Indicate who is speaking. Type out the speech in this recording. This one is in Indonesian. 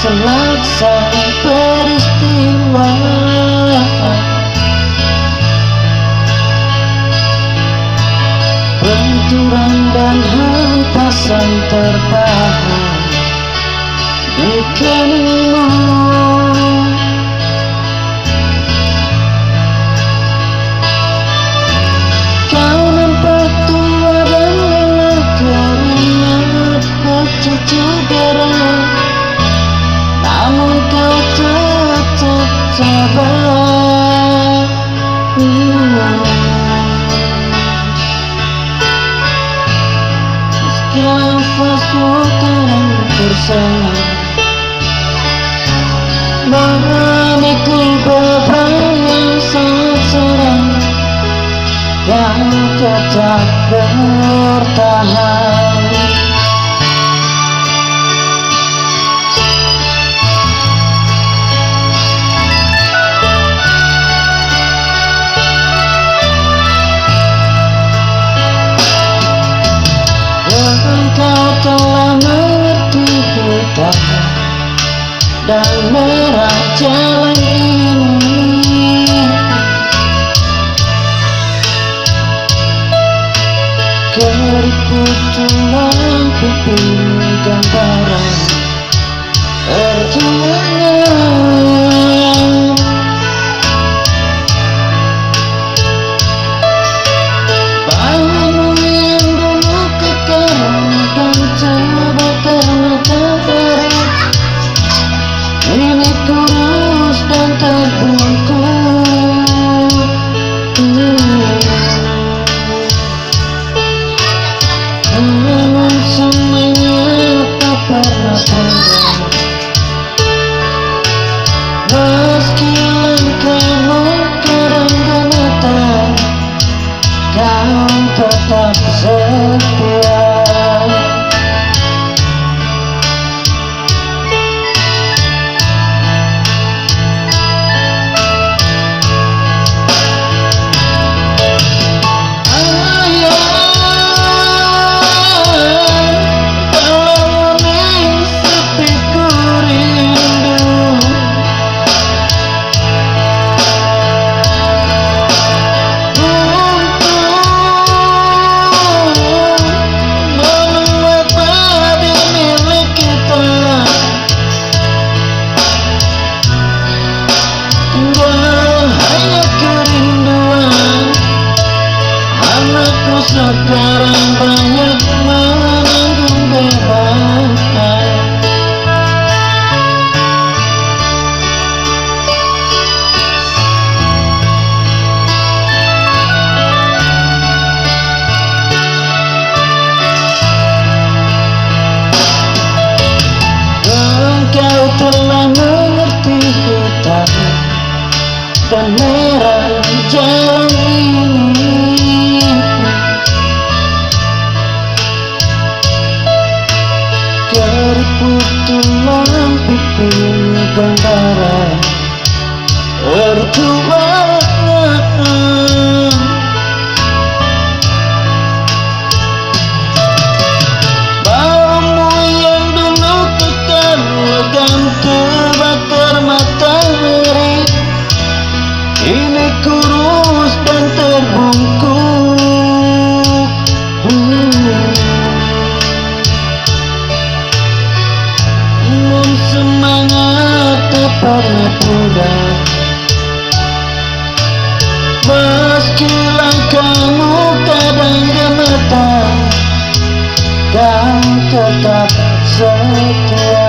Speaker 1: selesai peristiwa. Benturan dan hempasan terpahat di keningmu. Kau nampak tua dan lelah keringat bercucur darah, namun kau tetap sabar. Meski nafasmu kadang bersama, memikul beban yang sangat seram, kau tetap bertahan. Engkau telah mengerti hitam dan merah jalan ini. Keriput tulang pipi gambaran perjuangan. Bahumu yang dulu kekar dan terbakar matahari, ini kurus dan terbungkus. Namun semuanya tak pernah pernah. Meski langkahmu kadang gemetar, kau tetap setia. Sekarang banyak menanggung beban. Engkau telah mengerti hitam dan merah jalan ini. Keriput tulang pipi gambaran perjuangan. Bahumu yang dulu kekar dan terbakar matahari, ini kurus dan terbungkus. Semangat tak pernah pudar, meski langkahmu kadang gemetar, kau tetap setia.